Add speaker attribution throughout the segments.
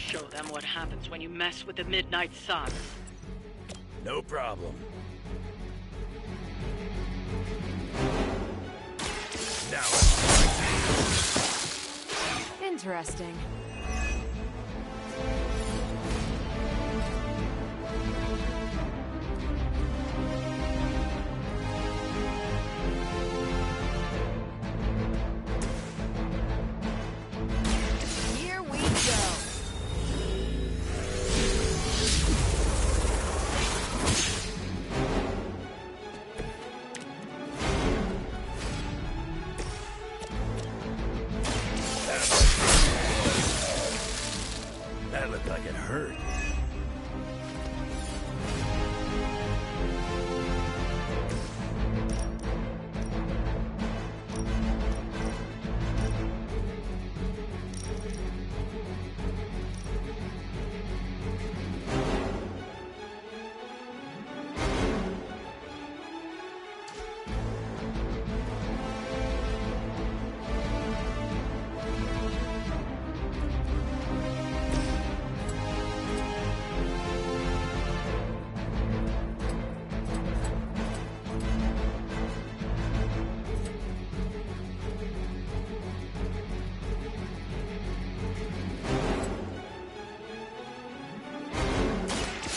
Speaker 1: Show them what happens when you mess with the Midnight Sun.
Speaker 2: No problem. Now
Speaker 3: Interesting. Here we go.
Speaker 2: that looked like it hurt.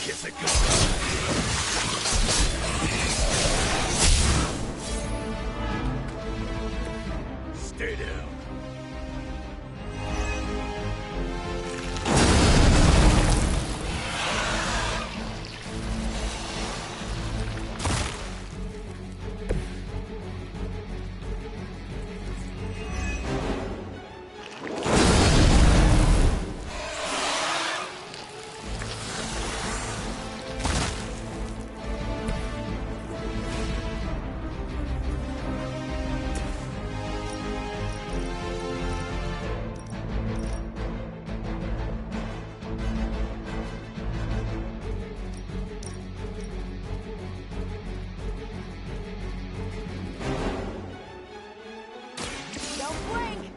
Speaker 2: Kiss it goodbye. Stay down.
Speaker 3: Don't blink.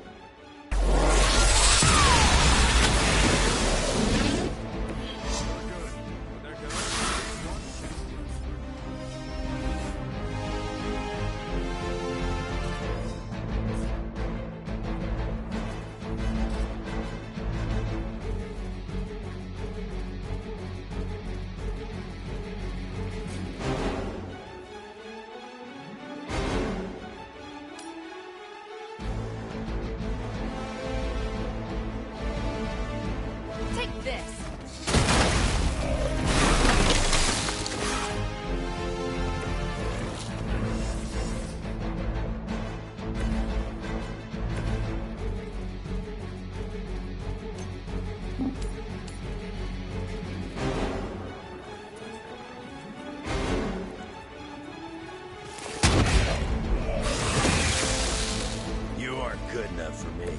Speaker 3: Take this.
Speaker 2: You aren't good enough for me.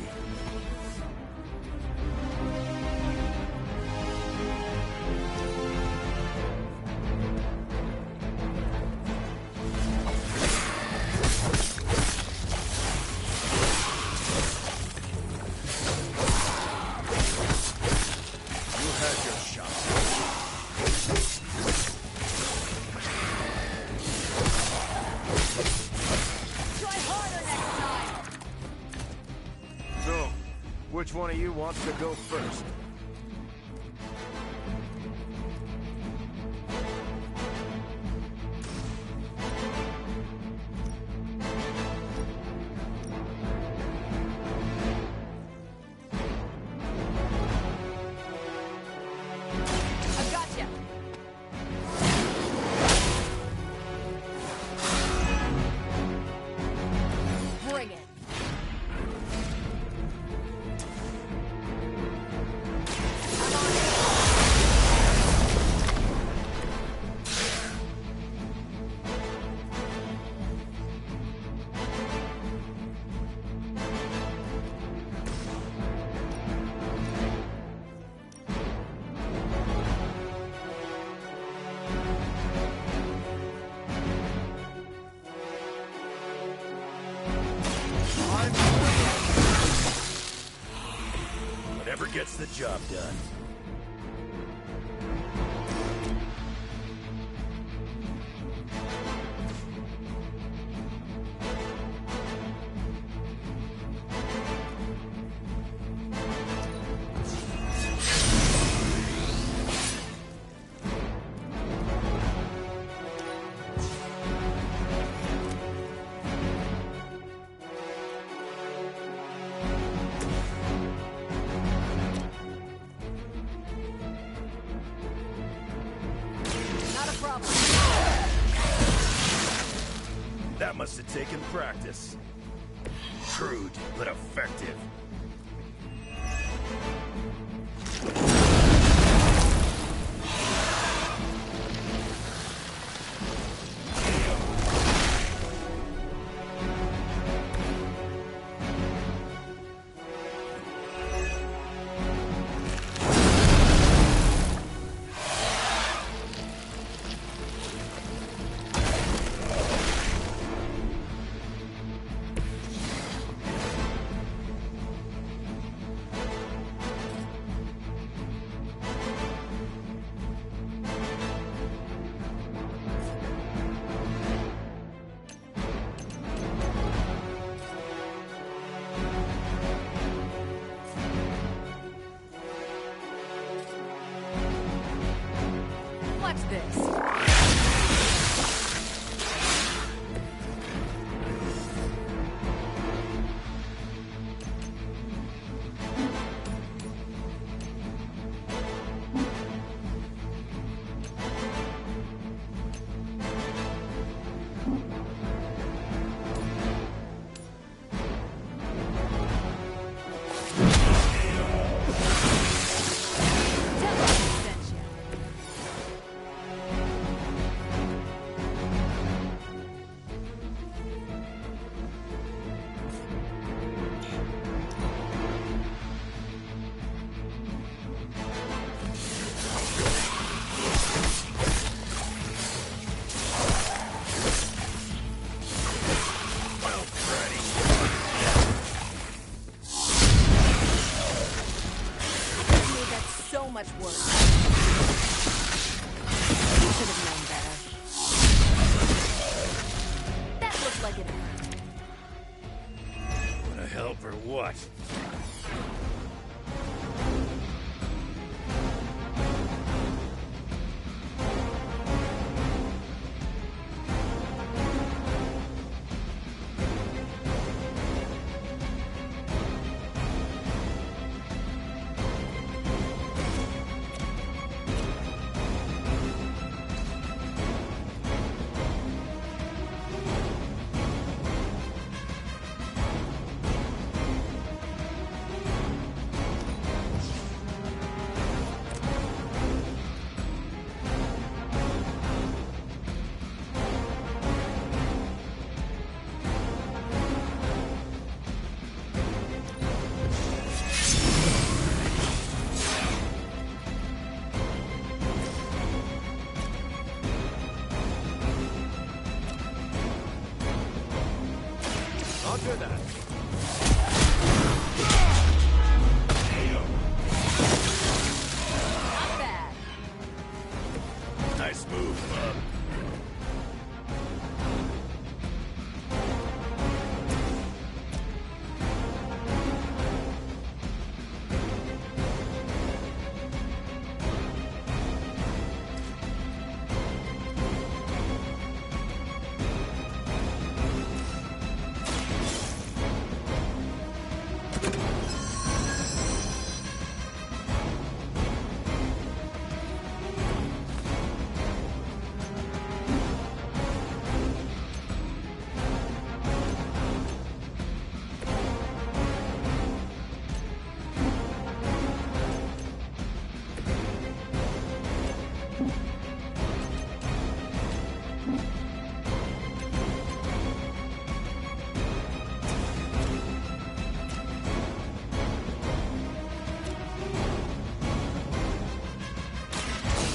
Speaker 2: You had your shot.
Speaker 3: Try harder next time.
Speaker 4: So, which one of you wants to go first?
Speaker 3: I've got you. Bring it. I'm on it.
Speaker 2: Whatever gets the job done.
Speaker 3: problem.
Speaker 2: That must have taken practice. Crude, but effective.
Speaker 3: Watch this. Tell me who sent you.
Speaker 2: Well, Freddy.
Speaker 3: I could have made that so much worse. You should have known better. That looked like it hurt.
Speaker 2: Wanna help or what?
Speaker 4: Roger that.
Speaker 3: Not bad.
Speaker 2: Nice move, bub.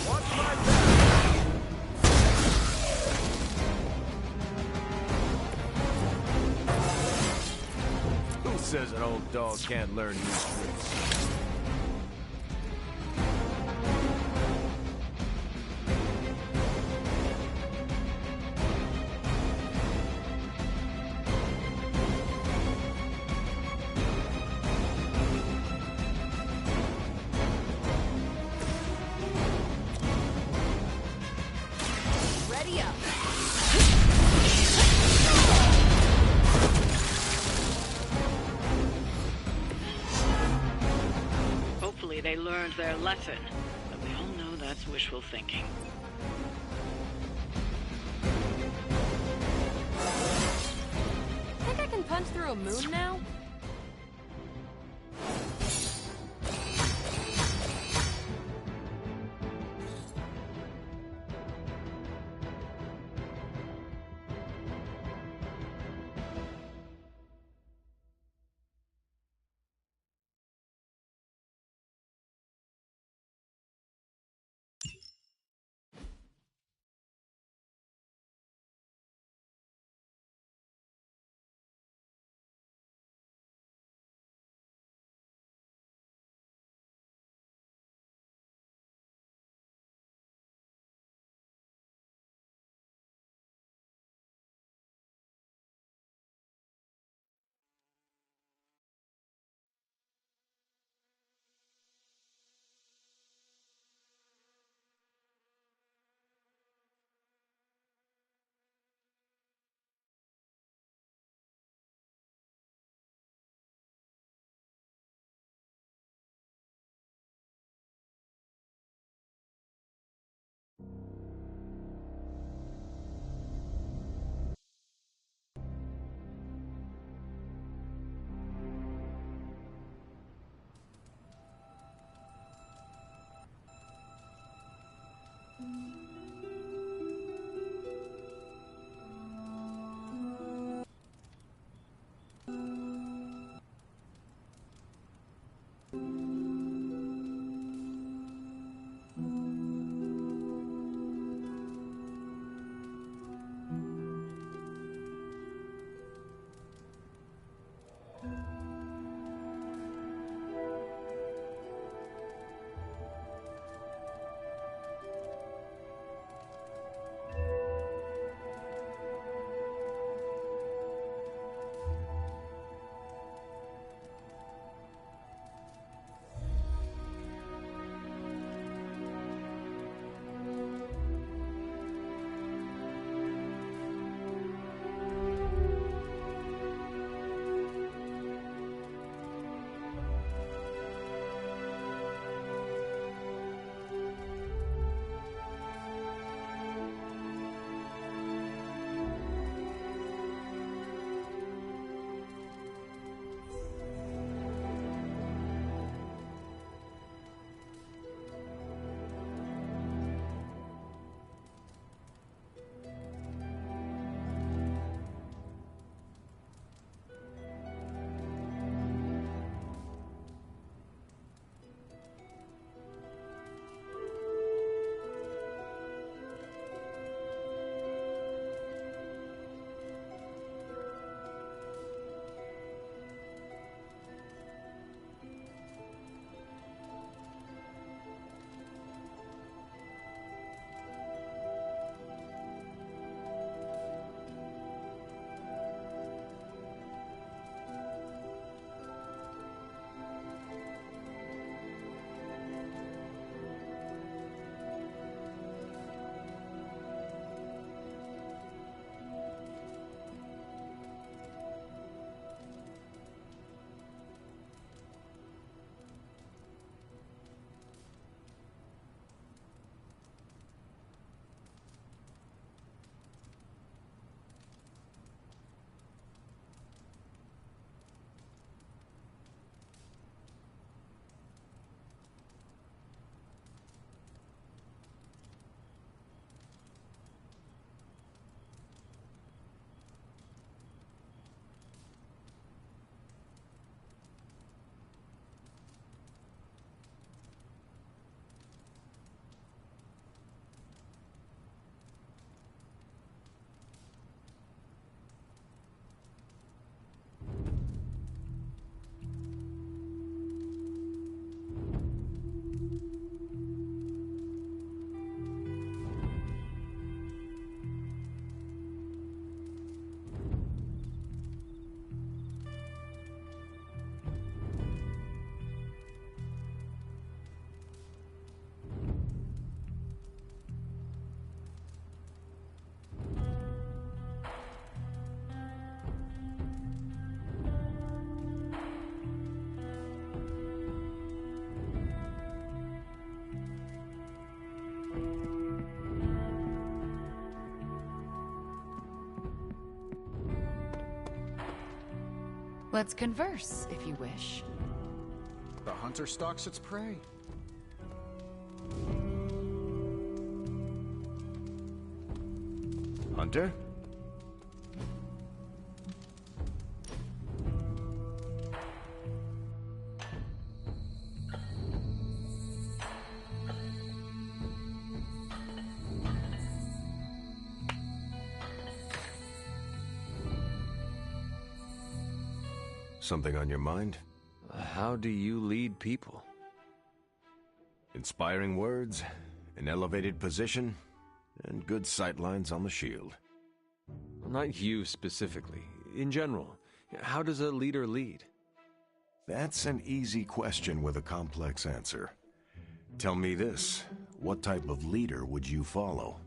Speaker 4: Watch my back. Who says an old dog can't learn new tricks?
Speaker 3: Ready up.
Speaker 1: Hopefully they learned their lesson. But we all know that's wishful thinking.
Speaker 3: punch through a moon now? Let's converse, if you wish.
Speaker 5: The hunter stalks its prey.
Speaker 4: Hunter? Something on your mind?
Speaker 6: How do you lead people?
Speaker 4: Inspiring words, an elevated position, and good sightlines on the shield.
Speaker 6: Well, not you specifically. In general, how does a leader lead?
Speaker 4: That's an easy question with a complex answer. Tell me this, what type of leader would you follow?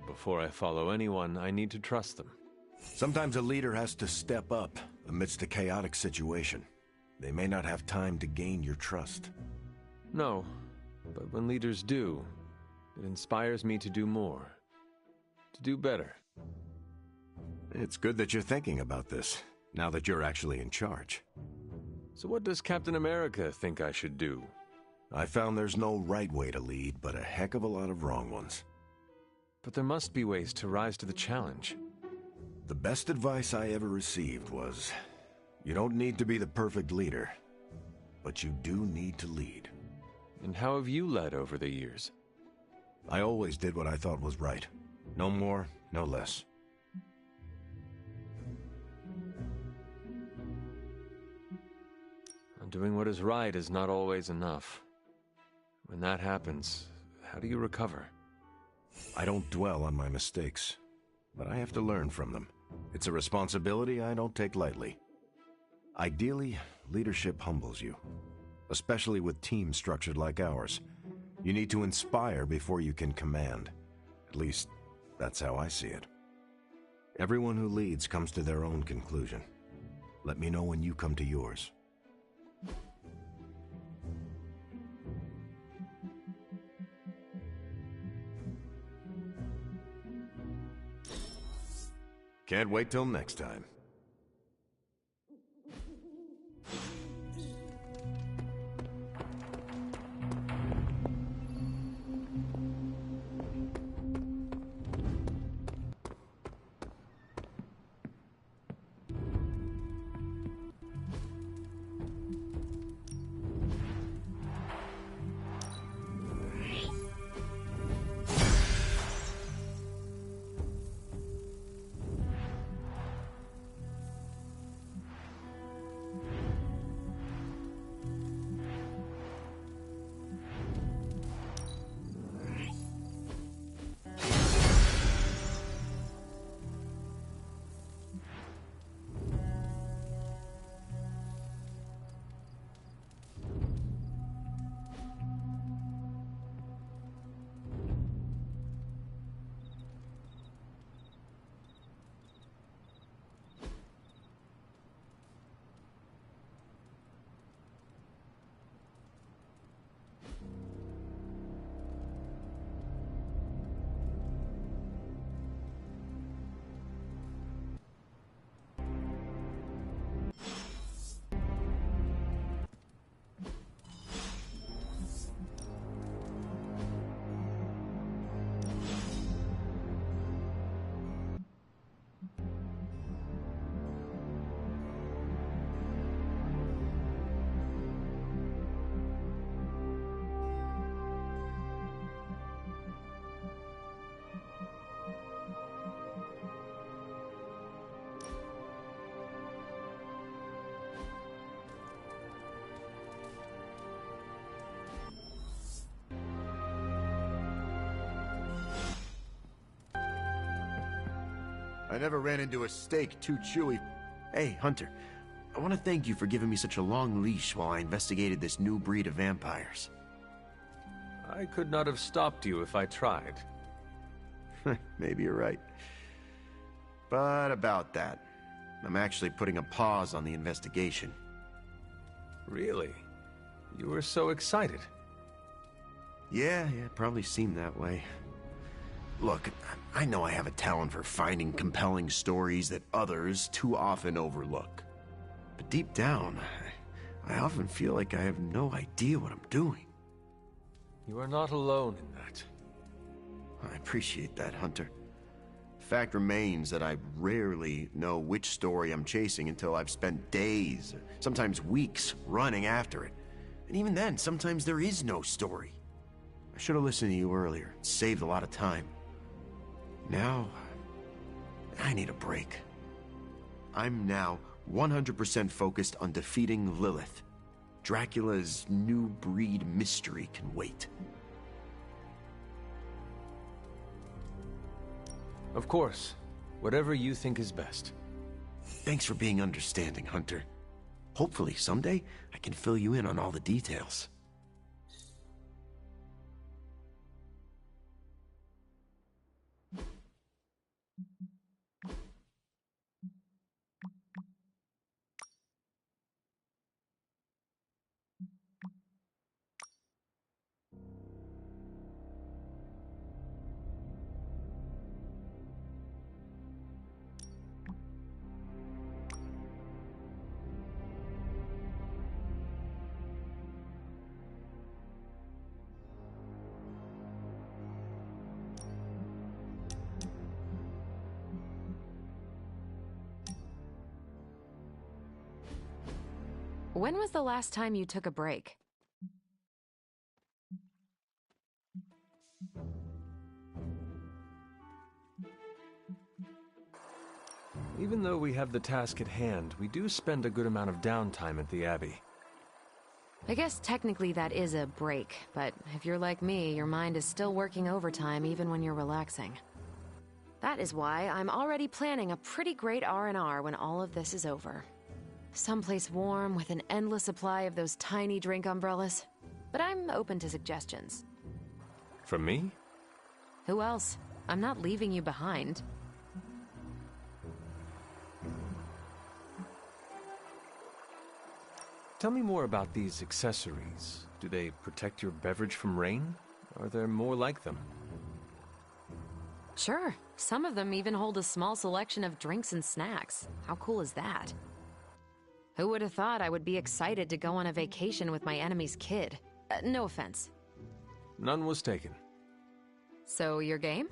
Speaker 6: Before I follow anyone, I need to trust them.
Speaker 4: Sometimes a leader has to step up amidst a chaotic situation. They may not have time to gain your trust.
Speaker 6: No, but when leaders do, it inspires me to do more. To do better.
Speaker 4: It's good that you're thinking about this, now that you're actually in charge.
Speaker 6: So what does Captain America think I should do?
Speaker 4: I found there's no right way to lead, but a heck of a lot of wrong ones.
Speaker 6: But there must be ways to rise to the challenge.
Speaker 4: The best advice I ever received was, you don't need to be the perfect leader, but you do need to lead.
Speaker 6: And how have you led over the years?
Speaker 4: I always did what I thought was right. No more, no less.
Speaker 6: Doing what is right is not always enough. When that happens, how do you recover?
Speaker 4: I don't dwell on my mistakes, but I have to learn from them. It's a responsibility I don't take lightly. Ideally, leadership humbles you, especially with teams structured like ours. You need to inspire before you can command. At least, that's how I see it. Everyone who leads comes to their own conclusion. Let me know when you come to yours. Can't wait till next time.
Speaker 7: I never ran into a steak too chewy. Hey, Hunter. I want to thank you for giving me such a long leash while I investigated this new breed of vampires.
Speaker 6: I could not have stopped you if I tried.
Speaker 7: Maybe you're right. But about that, I'm actually putting a pause on the investigation.
Speaker 6: Really? You were so excited.
Speaker 7: Yeah, it probably seemed that way. Look, I know I have a talent for finding compelling stories that others too often overlook. But deep down, I often feel like I have no idea what I'm doing.
Speaker 6: You are not alone in that.
Speaker 7: I appreciate that, Hunter. Fact remains that I rarely know which story I'm chasing until I've spent days, sometimes weeks, running after it. And even then, sometimes there is no story. I should have listened to you earlier. It saved a lot of time. Now, I need a break. I'm now 100% focused on defeating Lilith. Dracula's new breed mystery can wait.
Speaker 6: Of course. Whatever you think is best.
Speaker 7: Thanks for being understanding, Hunter. Hopefully, someday, I can fill you in on all the details.
Speaker 3: When was the last time you took a break?
Speaker 6: Even though we have the task at hand, we do spend a good amount of downtime at the Abbey.
Speaker 3: I guess technically that is a break, but if you're like me, your mind is still working overtime even when you're relaxing. That is why I'm already planning a pretty great R&R when all of this is over. Someplace warm with an endless supply of those tiny drink umbrellas. But I'm open to suggestions.
Speaker 6: From me?
Speaker 3: Who else? I'm not leaving you behind.
Speaker 6: Tell me more about these accessories. Do they protect your beverage from rain? Are there more like them?
Speaker 3: Sure. Some of them even hold a small selection of drinks and snacks. How cool is that? Who would have thought I would be excited to go on a vacation with my enemy's kid? No offense.
Speaker 6: None was taken.
Speaker 3: So, your game?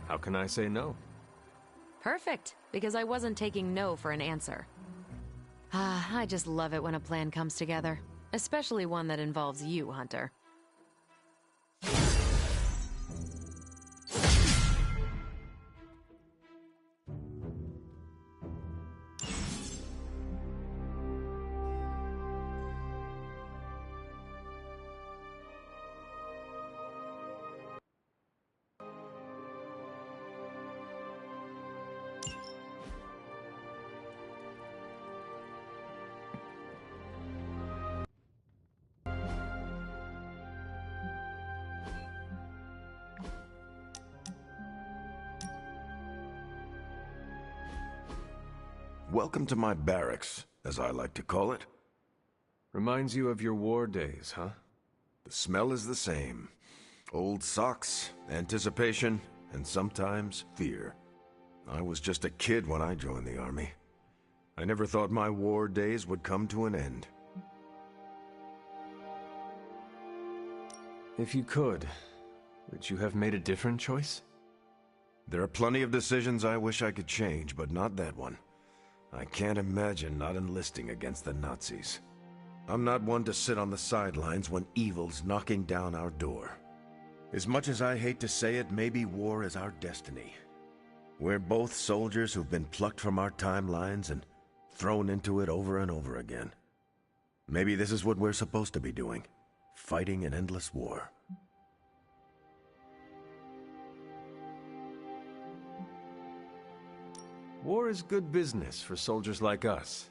Speaker 6: How can I say no?
Speaker 3: Perfect, because I wasn't taking no for an answer. I just love it when a plan comes together. Especially one that involves you, Hunter.
Speaker 4: Welcome to my barracks, as I like to call it.
Speaker 6: Reminds you of your war days, huh?
Speaker 4: The smell is the same. Old socks, anticipation, and sometimes fear. I was just a kid when I joined the army. I never thought my war days would come to an end.
Speaker 6: If you could, would you have made a different choice?
Speaker 4: There are plenty of decisions I wish I could change, but not that one. I can't imagine not enlisting against the Nazis. I'm not one to sit on the sidelines when evil's knocking down our door. As much as I hate to say it, maybe war is our destiny. We're both soldiers who've been plucked from our timelines and thrown into it over and over again. Maybe this is what we're supposed to be doing, fighting an endless war.
Speaker 6: War is good business for soldiers like us.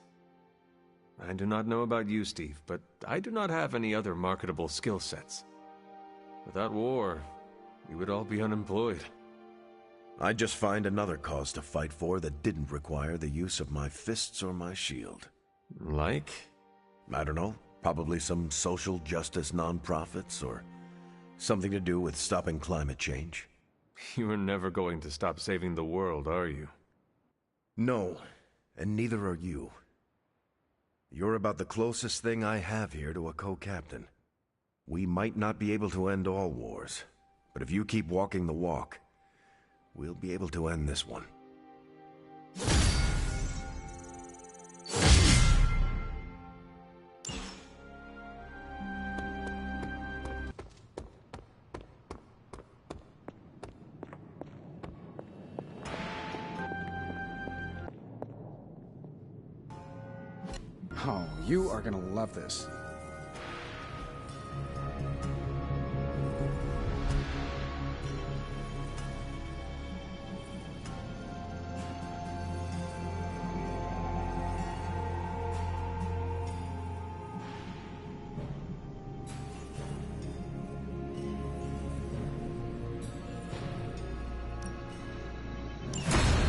Speaker 6: I do not know about you, Steve, but I do not have any other marketable skill sets. Without war, we would all be unemployed.
Speaker 4: I'd just find another cause to fight for that didn't require the use of my fists or my shield.
Speaker 6: Like?
Speaker 4: I don't know. Probably some social justice nonprofits or something to do with stopping climate change.
Speaker 6: You are never going to stop saving the world, are you?
Speaker 4: No, and neither are you. You're about the closest thing I have here to a co-captain. We might not be able to end all wars, but if you keep walking the walk, we'll be able to end this one.
Speaker 5: Oh, you are gonna love this.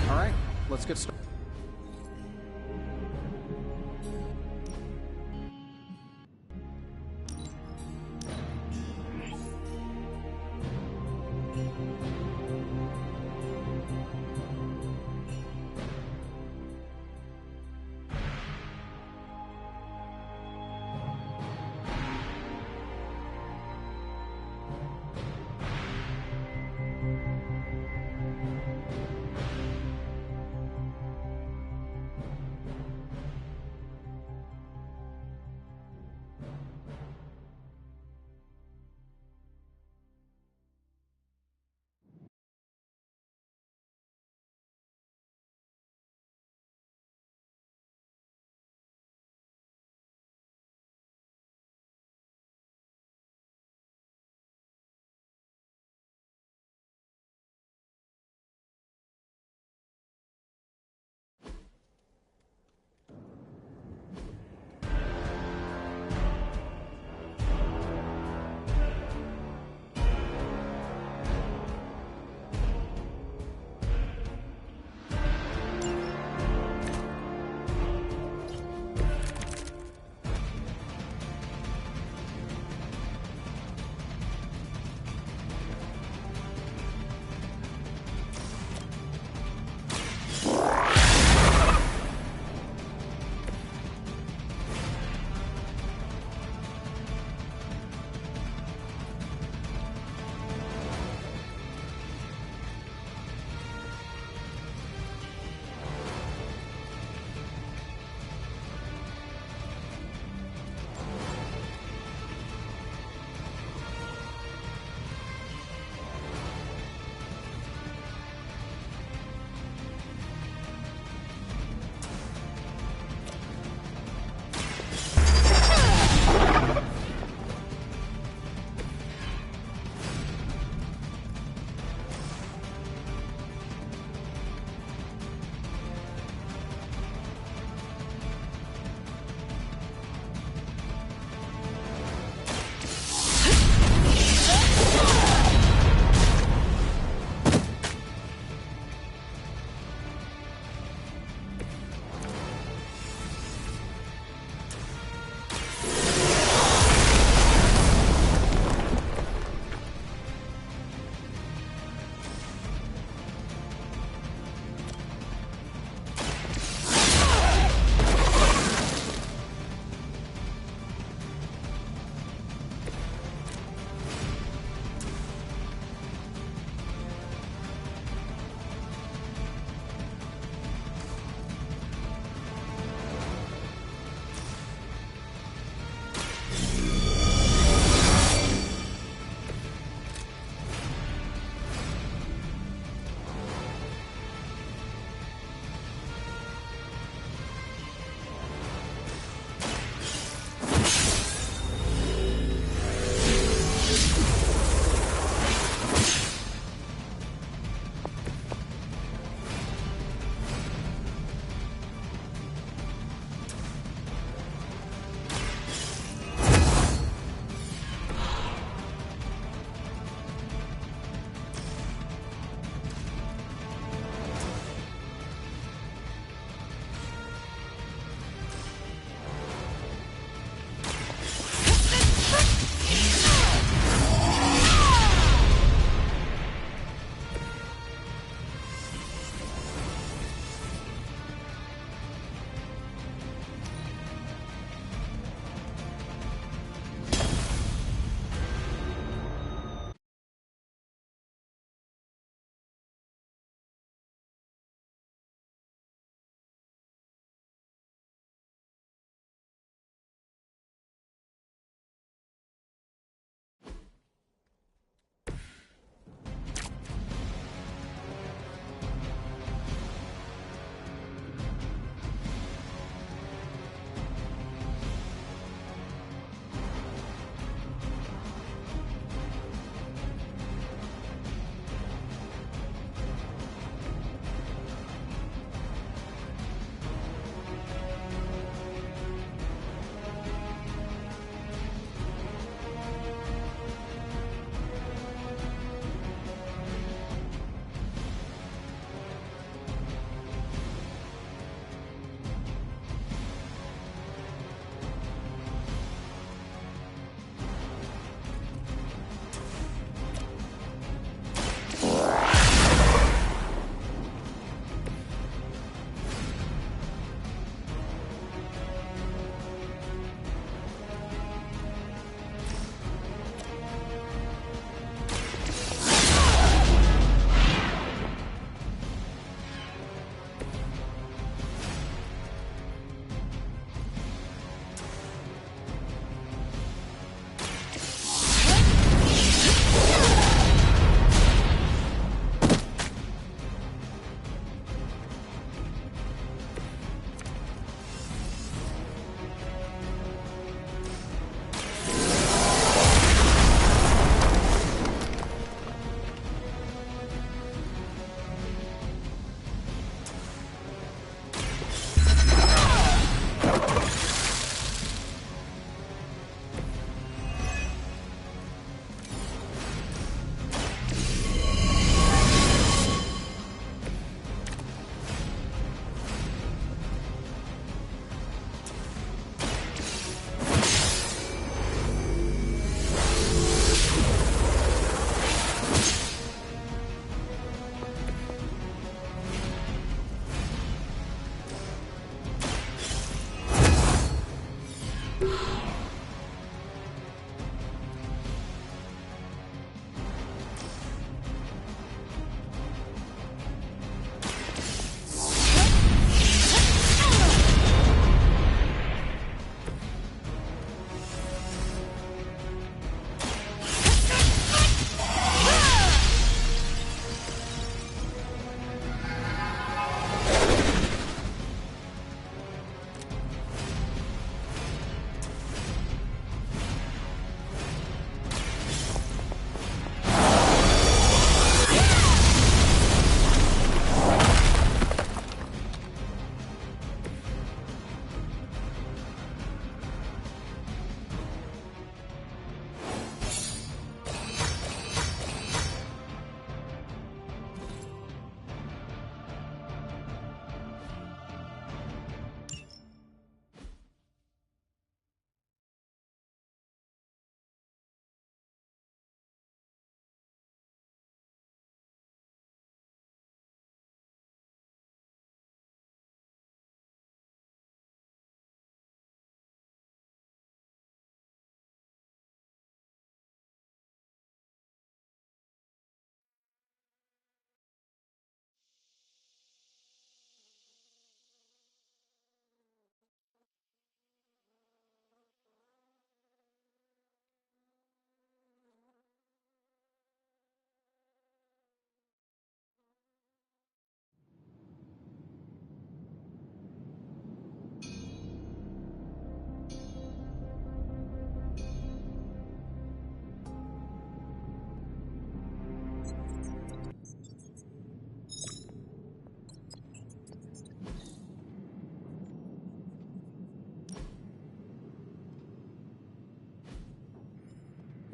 Speaker 5: All right, let's get started.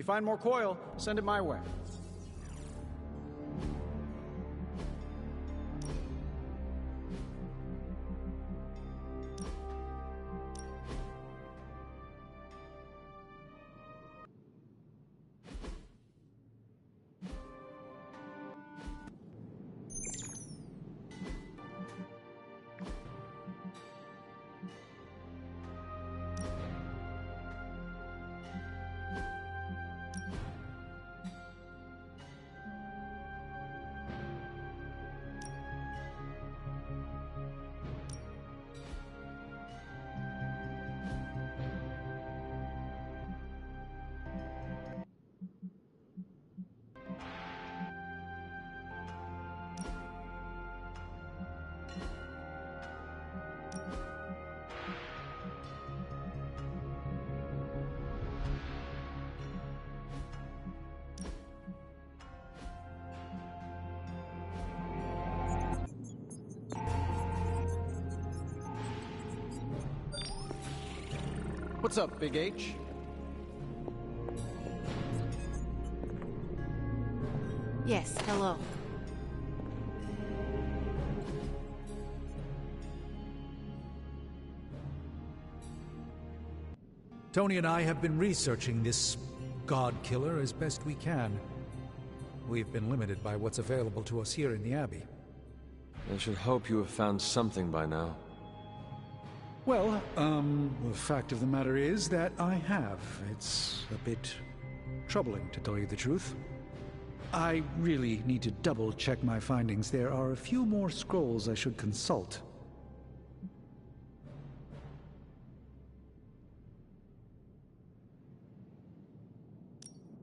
Speaker 5: find more coil, send it my way. What's up, Big H?
Speaker 3: Yes, hello.
Speaker 8: Tony and I have been researching this God Killer as best we can. We've been limited by what's available to us here in the Abbey.
Speaker 6: I should hope you have found something by now.
Speaker 8: Well, the fact of the matter is that I have. It's a bit troubling, to tell you the truth. I really need to double-check my findings. There are a few more scrolls I should consult.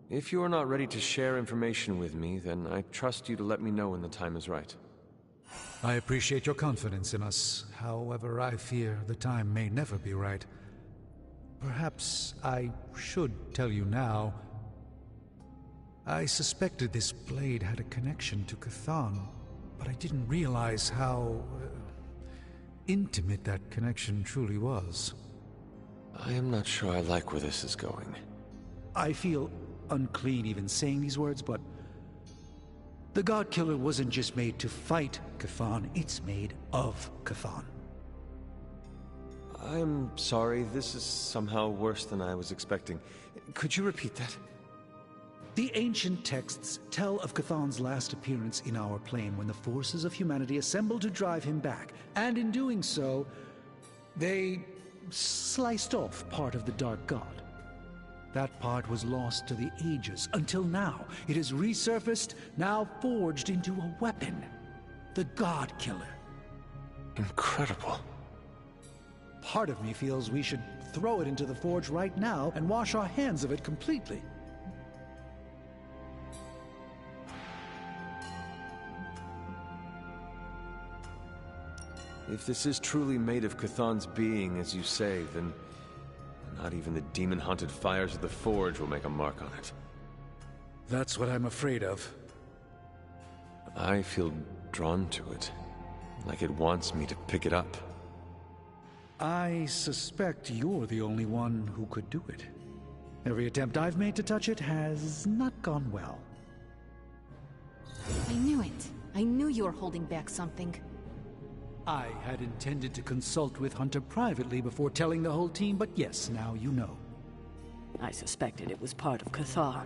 Speaker 6: If you are not ready to share information with me, then I trust you to let me know when the time is right.
Speaker 8: I appreciate your confidence in us. However, I fear the time may never be right. Perhaps I should tell you now. I suspected this blade had a connection to Chthon, but I didn't realize how intimate that connection truly was.
Speaker 6: I am not sure I like where this is going.
Speaker 8: I feel unclean even saying these words, but the God Killer wasn't just made to fight Chthon, it's made of Chthon.
Speaker 6: I'm sorry, this is somehow worse than I was expecting. Could you repeat that?
Speaker 8: The ancient texts tell of Chthon's last appearance in our plane when the forces of humanity assembled to drive him back, and in doing so, they sliced off part of the Dark God. That part was lost to the ages, until now. It has resurfaced, now forged into a weapon. The God Killer.
Speaker 6: Incredible.
Speaker 8: Part of me feels we should throw it into the forge right now and wash our hands of it completely.
Speaker 6: If this is truly made of Chthon's being, as you say, then not even the demon-haunted fires of the Forge will make a mark on it.
Speaker 8: That's what I'm afraid of.
Speaker 6: I feel drawn to it, like it wants me to pick it up.
Speaker 8: I suspect you're the only one who could do it. Every attempt I've made to touch it has not gone well.
Speaker 9: I knew it. I knew you were holding back something.
Speaker 8: I had intended to consult with Hunter privately before telling the whole team, but yes, now you know.
Speaker 1: I suspected it was part of Chthon.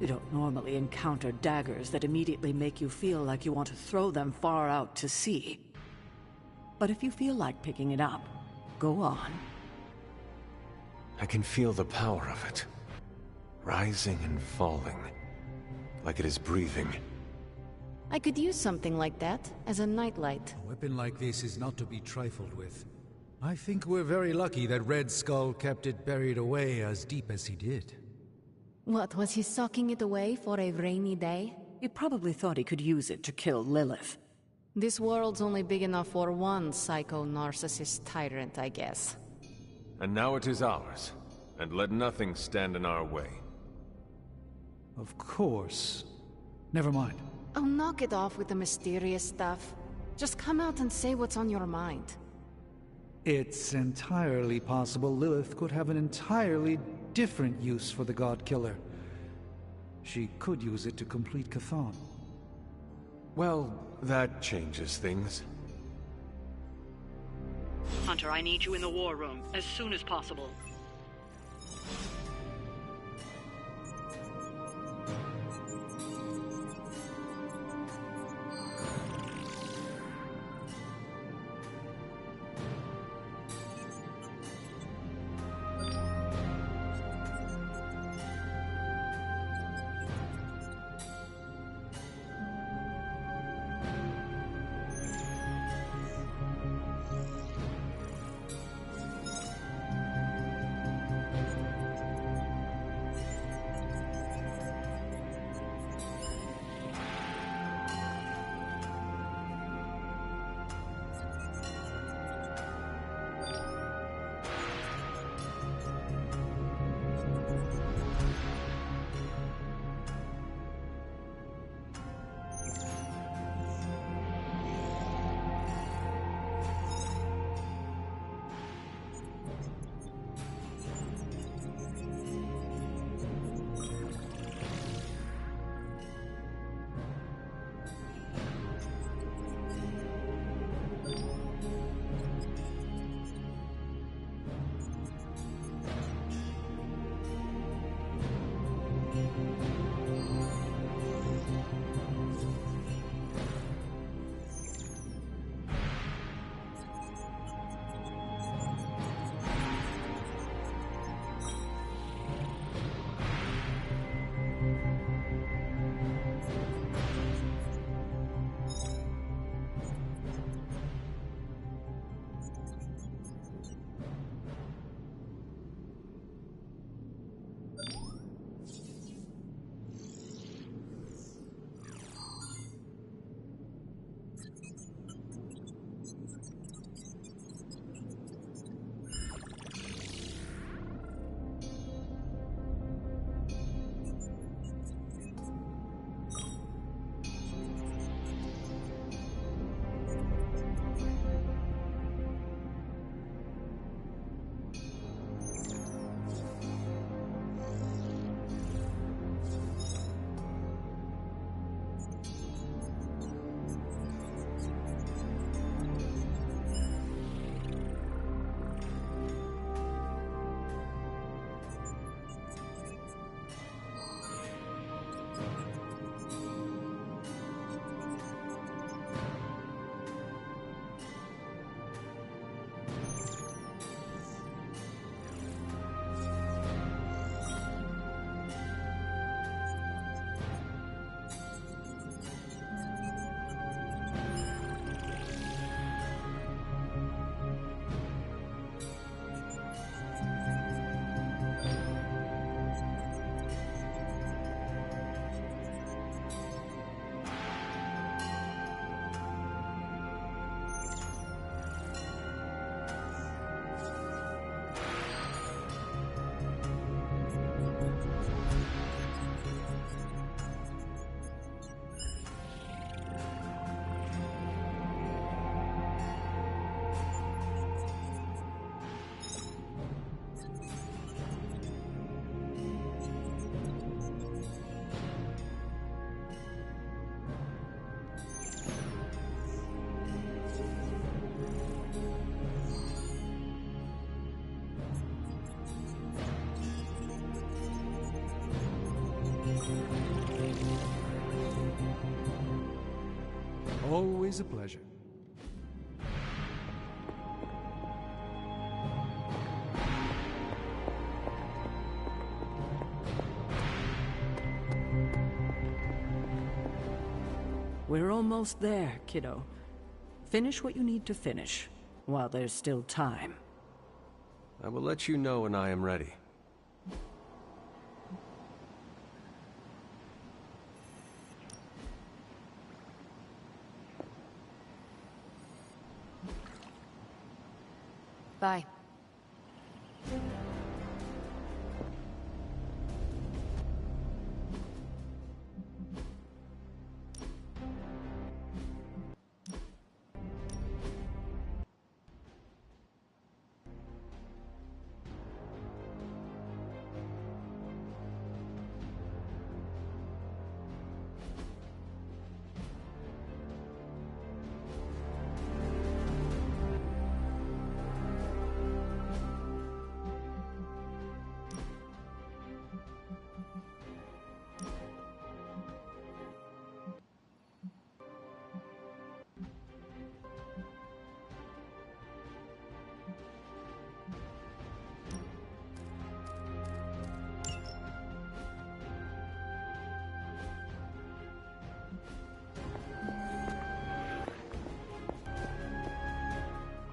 Speaker 1: You don't normally encounter daggers that immediately make you feel like you want to throw them far out to sea. But if you feel like picking it up, go on.
Speaker 6: I can feel the power of it, rising and falling, like it is breathing.
Speaker 9: I could use something like that as a nightlight.
Speaker 8: A weapon like this is not to be trifled with. I think we're very lucky that Red Skull kept it buried away as deep as he did.
Speaker 9: What, was he socking it away for a rainy day?
Speaker 1: He probably thought he could use it to kill Lilith.
Speaker 9: This world's only big enough for one psycho-narcissist tyrant, I guess.
Speaker 6: And now it is ours, and let nothing stand in our way.
Speaker 8: Of course. Never mind.
Speaker 9: Oh, knock it off with the mysterious stuff. Just come out and say what's on your mind.
Speaker 8: It's entirely possible Lilith could have an entirely different use for the God Killer. She could use it to complete Chthon.
Speaker 6: Well, that changes things.
Speaker 1: Hunter, I need you in the war room as soon as possible.
Speaker 6: Always a pleasure.
Speaker 1: We're almost there, kiddo. Finish what you need to finish, while there's still time.
Speaker 6: I will let you know when I am ready.
Speaker 3: Bye.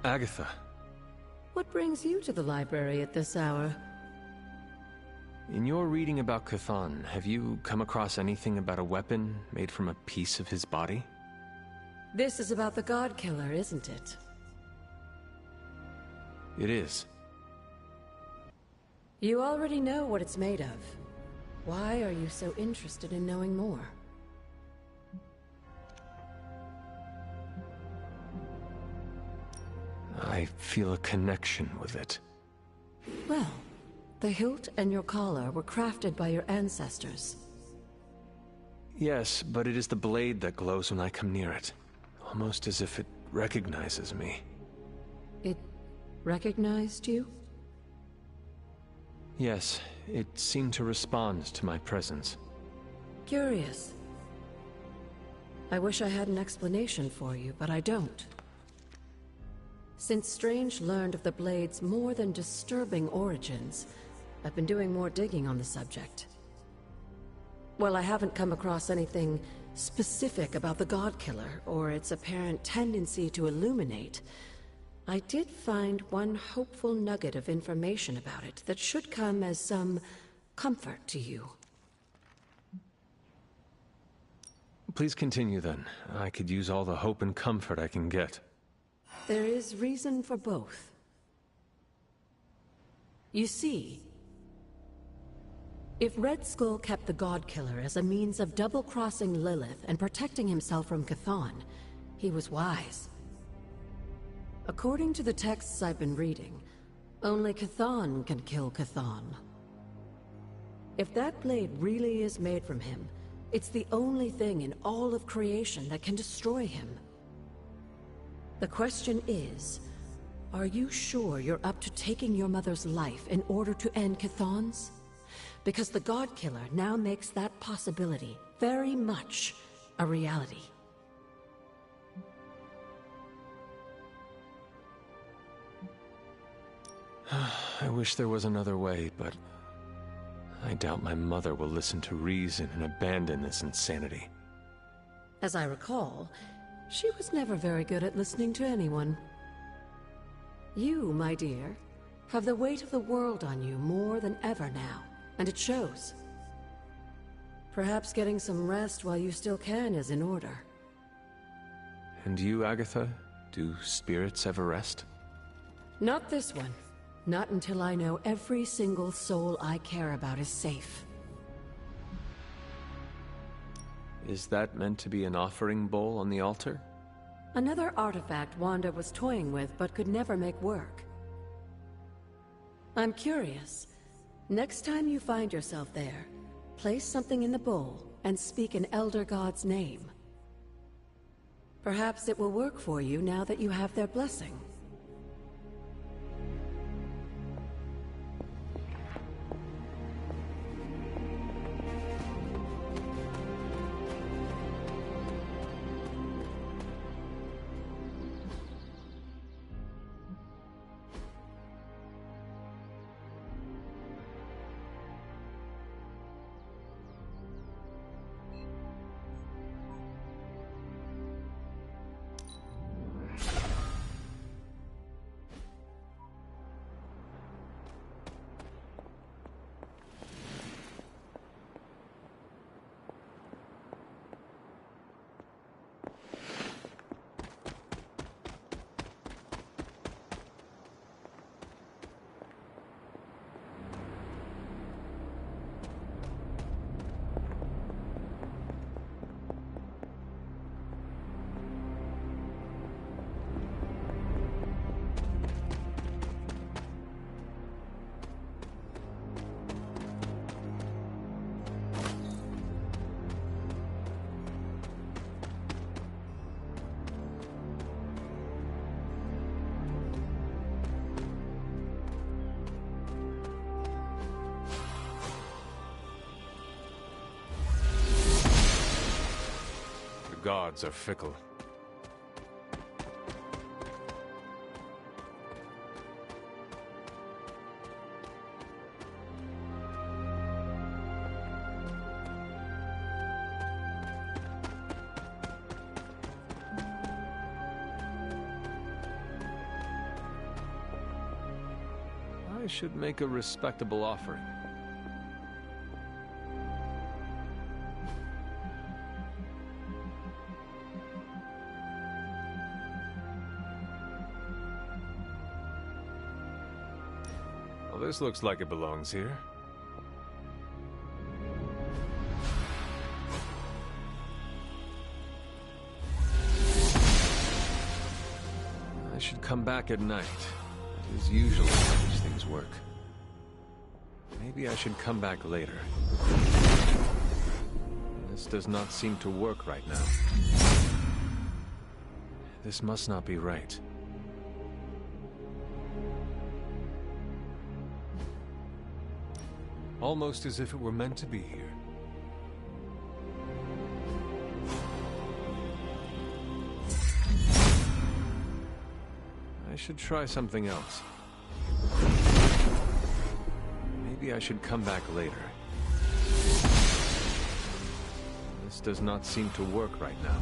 Speaker 6: Agatha.
Speaker 10: What brings you to the library at this hour?
Speaker 6: In your reading about Chthon, have you come across anything about a weapon made from a piece of his body?
Speaker 10: This is about the God Killer, isn't it?
Speaker 6: It is.
Speaker 10: You already know what it's made of. Why are you so interested in knowing more?
Speaker 6: I feel a connection with it.
Speaker 10: Well, the hilt and your collar were crafted by your ancestors.
Speaker 6: Yes, but it is the blade that glows when I come near it. Almost as if it recognizes me.
Speaker 10: It recognized you?
Speaker 6: Yes, it seemed to respond to my presence.
Speaker 10: Curious. I wish I had an explanation for you, but I don't. Since Strange learned of the Blade's more than disturbing origins, I've been doing more digging on the subject. Well, I haven't come across anything specific about the God Killer, or its apparent tendency to illuminate. I did find one hopeful nugget of information about it that should come as some comfort to you.
Speaker 6: Please continue then. I could use all the hope and comfort I can get.
Speaker 10: There is reason for both. You see, if Red Skull kept the God Killer as a means of double-crossing Lilith and protecting himself from Chthon, he was wise. According to the texts I've been reading, only Chthon can kill Chthon. If that blade really is made from him, it's the only thing in all of creation that can destroy him. The question is, are you sure you're up to taking your mother's life in order to end Chthon's? Because the God Killer now makes that possibility very much a reality.
Speaker 6: I wish there was another way, but I doubt my mother will listen to reason and abandon this insanity.
Speaker 10: As I recall, she was never very good at listening to anyone. You, my dear, have the weight of the world on you more than ever now, and it shows. Perhaps getting some rest while you still can is in order.
Speaker 6: And you, Agatha? Do spirits ever rest?
Speaker 10: Not this one. Not until I know every single soul I care about is safe.
Speaker 6: Is that meant to be an offering bowl on the altar?
Speaker 10: Another artifact Wanda was toying with but could never make work. I'm curious. Next time you find yourself there, place something in the bowl and speak an Elder God's name. Perhaps it will work for you now that you have their blessing.
Speaker 6: Gods are fickle. I should make a respectable offering. Well, this looks like it belongs here. I should come back at night. That is usually how these things work. Maybe I should come back later. This does not seem to work right now. This must not be right. Almost as if it were meant to be here. I should try something else. Maybe I should come back later. This does not seem to work right now.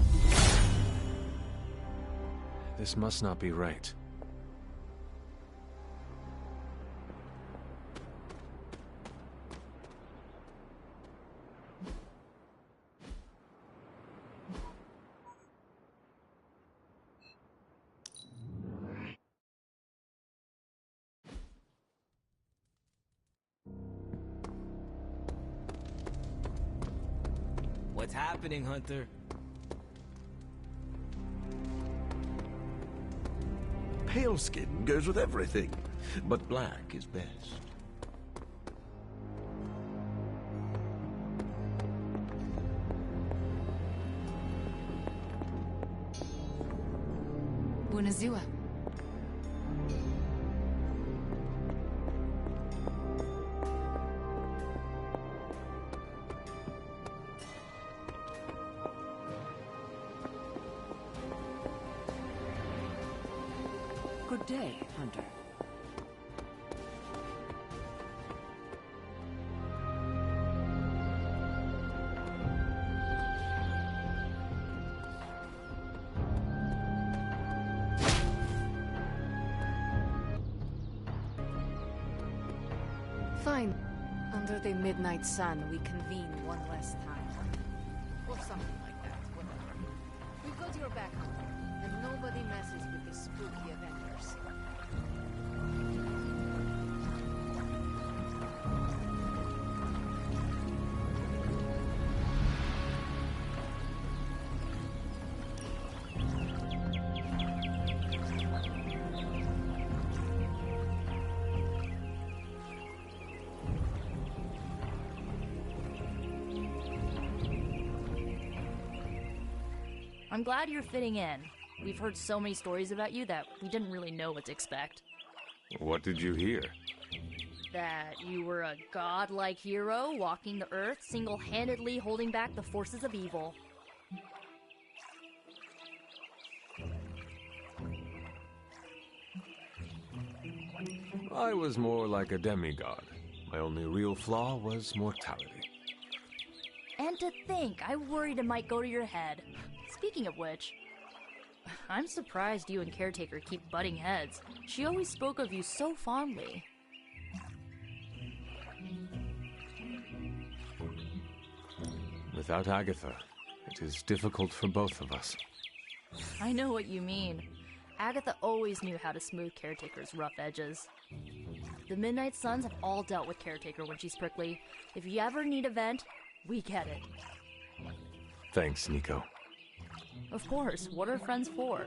Speaker 6: This must not be right.
Speaker 11: What's happening, Hunter?
Speaker 2: Pale skin goes with everything, but black is best.
Speaker 12: Bunazua.
Speaker 1: Good day, Hunter.
Speaker 9: Fine. Under the midnight sun, we convene one last time. Or something like that, whatever. We've got your back, Hunter, and nobody messes with the spooky Avengers.
Speaker 13: I'm glad you're fitting in. We've heard so many stories about you that we didn't really know what to expect.
Speaker 6: What did you hear?
Speaker 13: That you were a godlike hero walking the earth, single-handedly holding back the forces of evil.
Speaker 6: I was more like a demigod. My only real flaw was mortality.
Speaker 13: And to think, I worried it might go to your head. Speaking of which, I'm surprised you and Caretaker keep butting heads. She always spoke of you so fondly.
Speaker 6: Without Agatha, it is difficult for both of us.
Speaker 13: I know what you mean. Agatha always knew how to smooth Caretaker's rough edges. The Midnight Suns have all dealt with Caretaker when she's prickly. If you ever need a vent, we get it.
Speaker 6: Thanks, Nico.
Speaker 13: Of course, what are friends for?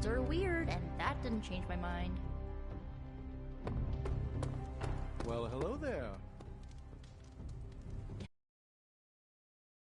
Speaker 13: Birds are weird, and that didn't change my mind.
Speaker 11: Well, hello there.